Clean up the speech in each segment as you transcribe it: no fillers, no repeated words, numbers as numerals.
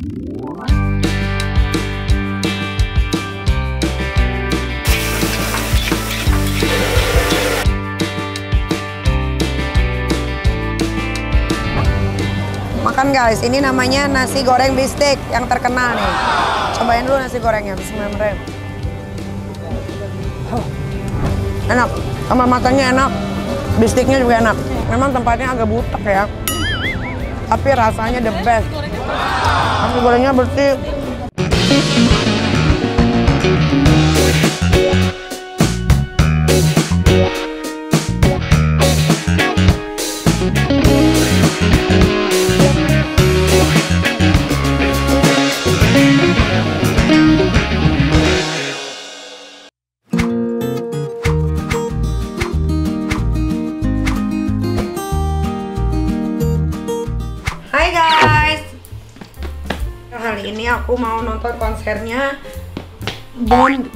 Makan guys, ini namanya nasi goreng bistik yang terkenal nih. Cobain dulu nasi gorengnya, bismillahirrahmanirrahim. Enak, sama matanya enak, bistiknya juga enak. Memang tempatnya agak butek ya, tapi rasanya the best. Nasi gorengnya bersih. Hai guys, kali ini aku mau nonton konsernya Bones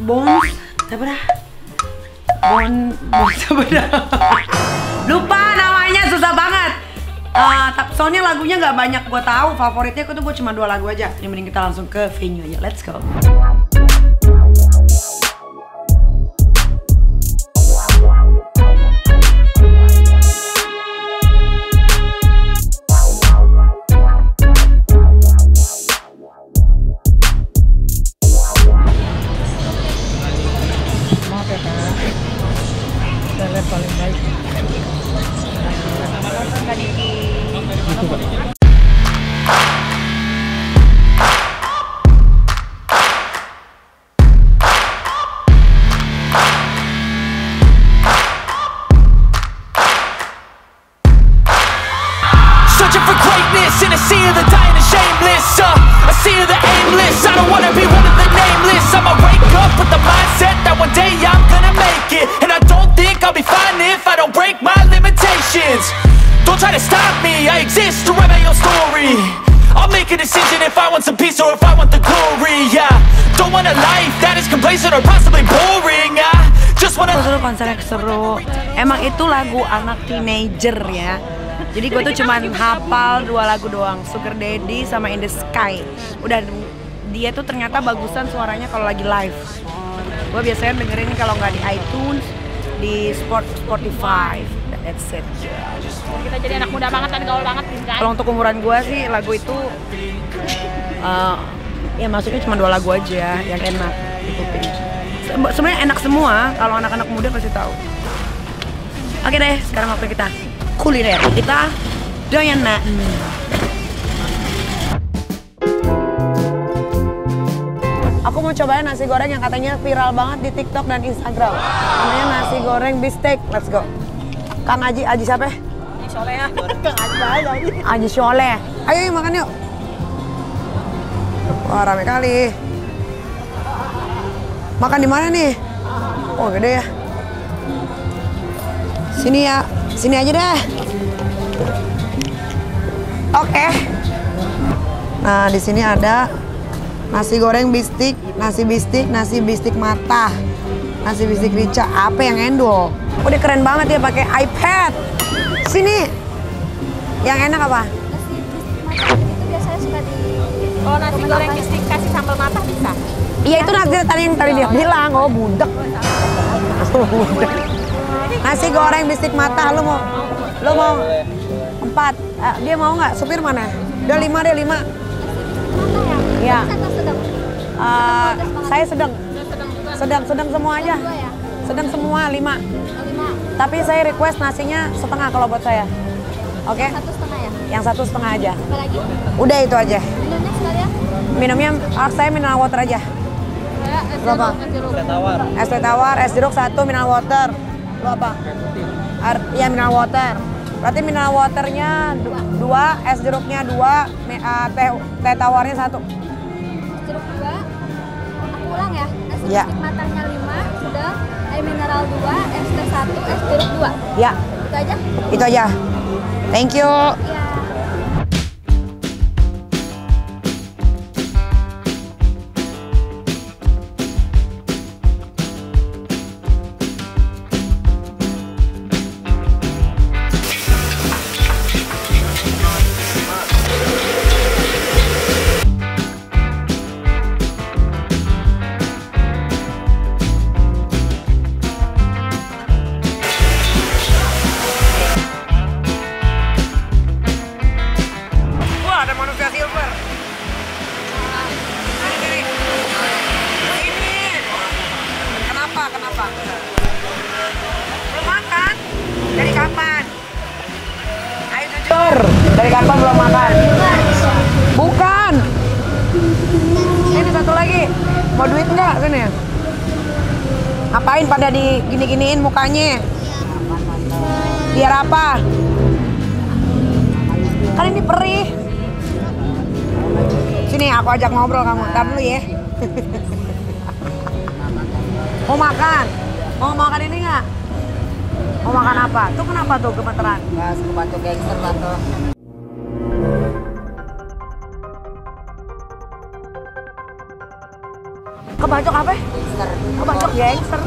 lupa namanya, susah banget. Soalnya lagunya nggak banyak gue tahu, favoritnya gue cuma 2 lagu aja. Ini mending kita langsung ke venue aja, let's go. Paling baik. Searching for greatness in a sea of the dying and shameless, a sea of the aimless. I don't wanna be one of the nameless. I'ma wake up with the mindset that one day I'm gonna make it, and I don't think I'll be fine if I don't break my limitations. Don't try to stop me, I exist to write my own story. I'll make a decision if I want some peace or if I want the glory. Yeah, don't want a life that is complacent or possibly boring. I just wanna. Seru, konsernya seru. Emang itu lagu anak teenager ya. Jadi gue tuh cuman hafal 2 lagu doang, Sugar Daddy sama In The Sky. Udah, dia tuh ternyata bagusan suaranya kalau lagi live. Gue biasanya dengerin kalau nggak di iTunes, di Spotify. That's it. Kita jadi anak muda banget dan gaul banget kan? Kalau untuk umuran gue sih lagu itu ya masuknya cuma 2 lagu aja yang enak di kuping. Sebenarnya enak semua, kalau anak-anak muda pasti tahu. Oke deh, sekarang waktu kita kuliner, kita doyanan. Aku mau cobain nasi goreng yang katanya viral banget di TikTok dan Instagram. Namanya nasi goreng bistik. Let's go. Kang Aji siapa? Aji Soleh ya. Kang Aji aja. Aji Soleh. Ayo yuk makan yuk. Wah, rame kali. Makan di mana nih? Oh, gede ya. Sini ya. Sini aja deh. Oke. Nah, di sini ada nasi goreng bistik, nasi bistik mata, nasi bistik rica. Apa yang endol? Udah keren banget ya pakai iPad. Sini. Yang enak apa? Itu biasanya suka di. Oh, nasi goreng bistik kasih sambal matah bisa. Iya, itu nasi tadi yang dia bilang. Oh, budek. Nasi goreng bistik mata, lu mau 4? Dia mau nggak? Supir mana? Udah 5 deh, 5. Iya. Saya sedang semua aja. Sedang semua 5. Tapi saya request nasinya setengah kalau buat saya. Oke? 1,5 ya? Yang 1,5 aja. Apa lagi? Udah itu aja. Minumnya sekalian? Minumnya saya mineral water aja. Berapa? Es teh tawar, es jeruk 1, mineral water. Lu apa? Iya, mineral water. Berarti mineral waternya 2, es jeruknya 2, teh tawarnya 1. Jeruk 2. Aku ulang ya. Nasi Ya. bistik matanya 5, sedang air mineral 2, es teh 1, es jeruk 2. Ya, Itu aja? itu aja. Thank you. Iya. Dari kapan? Ayo jujur. Dari kapan belum makan? Bukan. Ini satu lagi. Mau duit nggak sini? Apain pada di gini-giniin mukanya? Biar apa? Kan ini perih. Sini aku ajak ngobrol kamu. Ntar dulu ya. Mau makan? Mau makan ini nggak? Mau makan apa? Tuh kenapa tuh gemeteran? Gas kebancok gangster tante. Kebacok apa? Gangster. Kebacok gangster.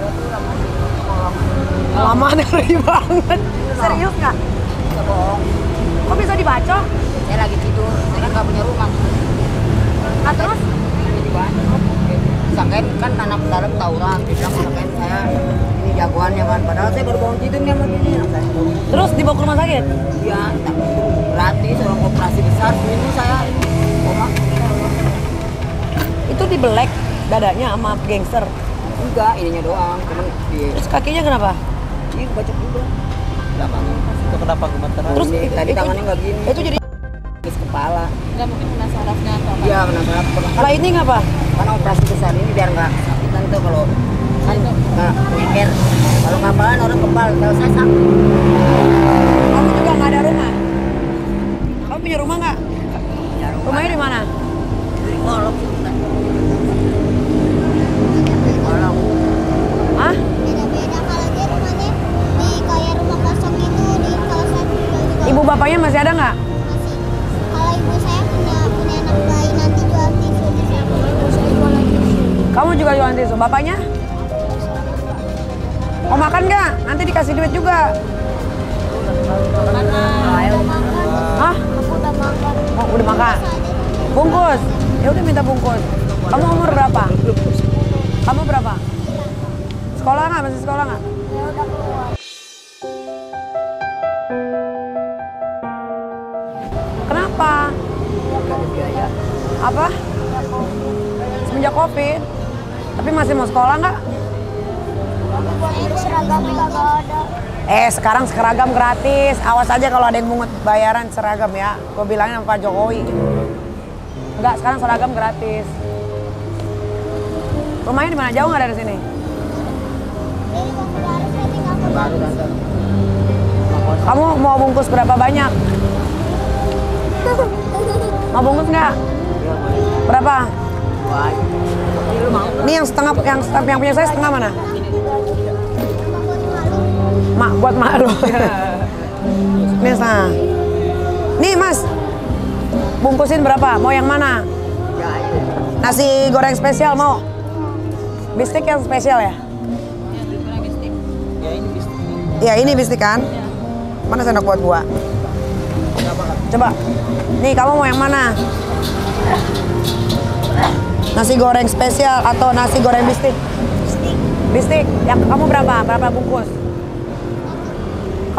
Lama ngeri banget. Serius nggak? Bisa bohong. Kok bisa dibacok? Saya lagi tidur. Saya kan nggak punya rumah. Nah, terus? Jadi banyak. Sangkain kan anak dalam tawuran. Dia bilang sangkain saya ini jagoannya kan. Padahal saya baru bangun tidur nih sama ini. Terus dibawa ke rumah sakit? Iya, gratis orang operasi besar. Ini saya koma. Itu dibelek dadanya sama gangster. Enggak, ininya doang. Cuman di Terus kakinya kenapa? ini bacok juga. Belakangnya. Itu kenapa gemeteran? Terus tadi tangannya nggak gini. Itu jadi Habis kepala. Nggak mungkin kena sarafnya atau apa? Iya, kena saraf. kalau ini ngapa? Karena operasi besar ini biar nggak sakit tante kalau kan nggak nyeker. Kalau kapalan orang kepal, kalau saya sakit. Kamu juga nggak ada rumah? Kamu punya rumah nggak? Rumahnya di mana? Dari kolong itu kan. Kolong. Hah? Beda-beda kalau dia rumahnya di kayak rumah kosong itu di kawasan juga Ibu bapaknya masih ada nggak? masih. Kalau ibu saya punya anak bayi nanti jual tisu di sana. Saya jual lagi. Kamu juga jualan tisu. Bapaknya? Mau makan nggak? Nanti dikasih duit juga. Udah makan. Hah? Aku udah makan. Oh, udah makan? Bungkus? Ya udah minta bungkus. Kamu umur berapa? Kamu berapa? Sekolah nggak? Masih sekolah nggak? Ya udah keluar. Kenapa? Apa? Semenjak COVID. Tapi masih mau sekolah nggak? Saya seragamnya kagak ada. Sekarang seragam gratis. Awas aja kalau ada yang mungut bayaran seragam ya. Gue bilangin sama Pak Jokowi. Enggak, sekarang seragam gratis. Rumahnya di mana? Jauh nggak dari sini? Jadi mau ke Baru saya tinggal ke Baru. Kamu mau bungkus berapa banyak? Mau bungkus nggak? Berapa? Ini yang setengah, yang punya saya setengah mana? Mak, buat mak lu. Ini setengah. Nih mas, bungkusin berapa? Mau yang mana? Nasi goreng spesial mau? Bistik yang spesial ya? Ya ini bistik kan? Mana sendok buat gua? Coba. Nih kamu mau yang mana? Nasi goreng spesial atau nasi goreng bistik? Bistik. Yang kamu berapa? Berapa bungkus?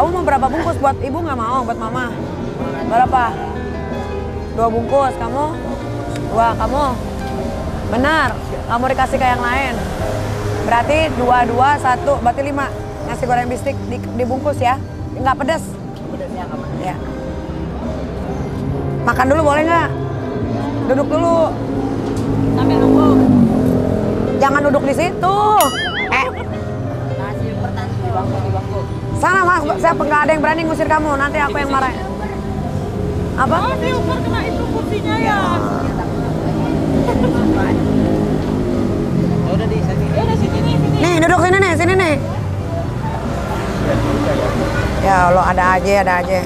Kamu mau berapa bungkus? Buat ibu nggak mau? Buat mama? Berapa? 2 bungkus. Kamu? 2. Kamu? Benar. Kamu dikasih ke yang lain. Berarti 2, 2, 1. Berarti 5. Nasi goreng bistik dibungkus ya. Nggak pedas. Ya. Makan dulu boleh nggak? Duduk dulu. Sambil nunggu. Jangan duduk di situ. Nasi pertanyaan di bangku. Sana mas, saya nggak ada yang berani ngusir kamu. Nanti aku yang marah. Apa? Oh, diukur kena itu kursinya ya. Ya udah di sini. Ya udah sini nih, sini. Nih duduk sini nih, sini nih. Ya Allah, ada aja, ada aja.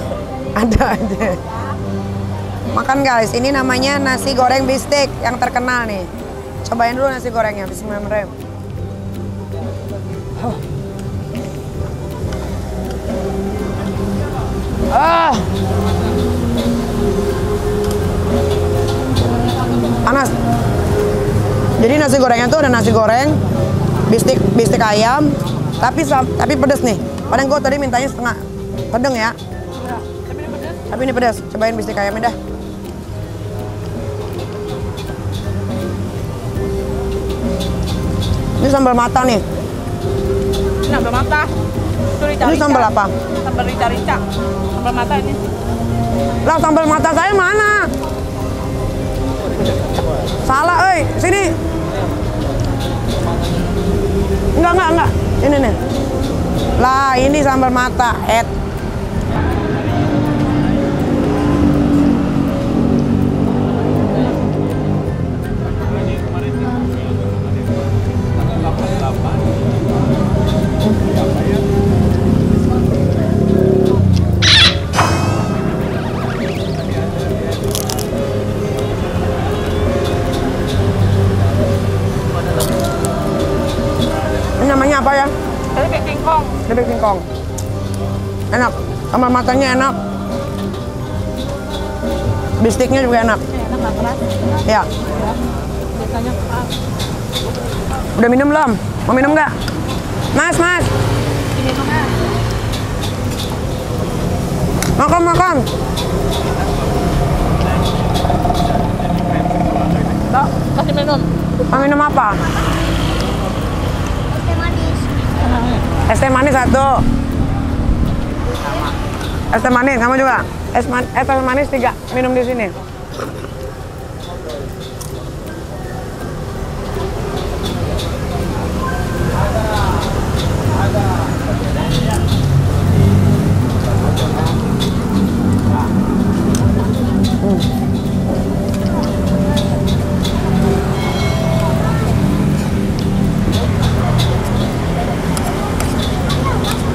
Makan guys, ini namanya nasi goreng bistik yang terkenal nih. Cobain dulu nasi gorengnya, bismillahirrahmanirrahim. Panas. Jadi nasi gorengnya tuh ada nasi goreng, bistik ayam, tapi pedes nih. Padahal gue tadi mintanya setengah, pedeng ya. Tapi ini pedas. Cobain bistik ayamnya dah. Ini sambal mata nih. Sambal mata. Itu rica-rica. Ini sambal apa? Sambal rica-rica. Sambal mata ini. Lah sambal mata saya mana? Salah, sini. Enggak. Ini nih. Lah, ini sambal mata. Ini namanya apa ya? Bebek singkong. Bebek singkong. Enak. Sambal matanya enak. Bistiknya juga enak. Enak nggak keras. Ya. Biasanya keras. Udah minum belum? Mau minum nggak? Mas. Diminumnya. Makan. Tok, kasih minum. Mau minum apa? Teh manis. Es teh manis 1. Es teh manis, kamu juga? Es teh manis 3. Minum di sini.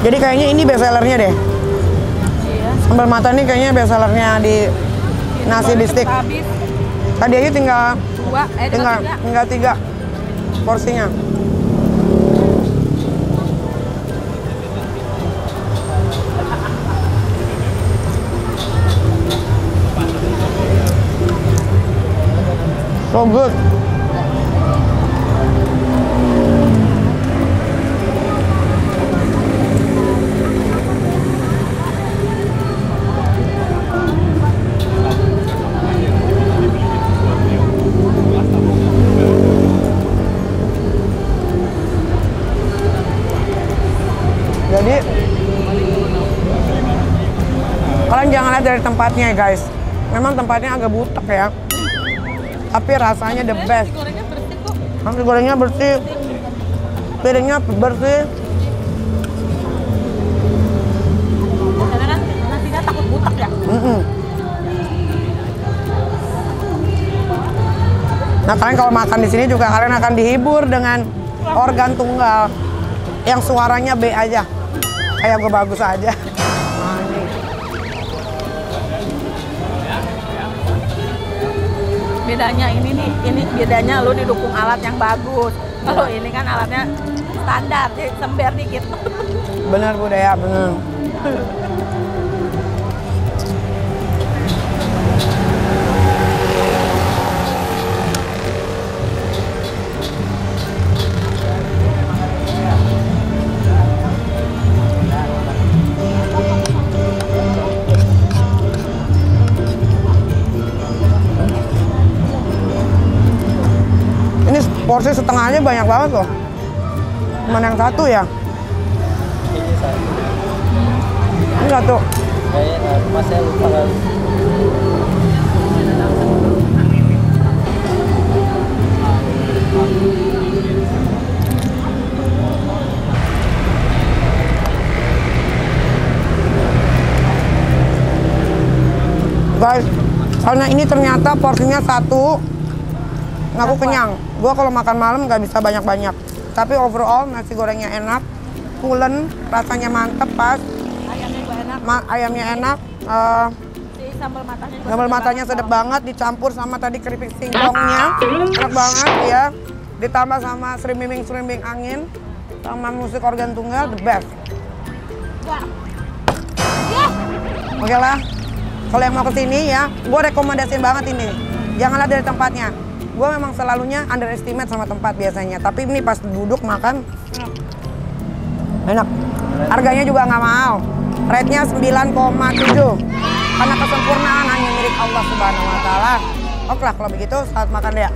Jadi kayaknya ini best sellernya deh. Iya. Sambal mata ini kayaknya best sellernya di nasi bistik. Habis Tadi aja tinggal 2, tinggal 3 porsinya. So good. Jadi kalian jangan lihat dari tempatnya ya guys. Memang tempatnya agak butek ya. Tapi rasanya the best. gorengnya bersih kok. Nasi gorengnya bersih. Piringnya bersih. Karena kan nasinya takut butak ya. Nah kalian kalau makan di sini juga kalian akan dihibur dengan organ tunggal yang suaranya B aja. Kayak gue bagus aja. Bedanya ini bedanya lu didukung alat yang bagus. Kalau ini kan alatnya standar, jadi sember dikit. Bener Bu Dea, bener. Porsi setengahnya banyak banget loh. Cuman yang 1 ya? Ini 1. Mas saya lupa kali. Guys, karena ini ternyata porsinya 1, aku kenyang. Gua kalau makan malam nggak bisa banyak-banyak. Tapi overall nasi gorengnya enak, pulen, rasanya mantep pas. Ayamnya juga enak. Ayamnya enak. Si sambal Matanya sedap banget, dicampur sama tadi keripik singkongnya, enak banget ya. Ditambah sama seriming angin, sama musik organ tunggal, the best. Oke lah, kalau yang mau kesini ya, gue rekomendasiin banget ini. Jangan lihat dari tempatnya. Gue memang selalunya underestimate sama tempat biasanya, tapi ini pas duduk makan enak. Harganya juga nggak mahal. Rate-nya 9,7. Karena kesempurnaan hanya milik Allah Subhanahu wa Ta'ala. Oke lah kalau begitu, selamat makan deh.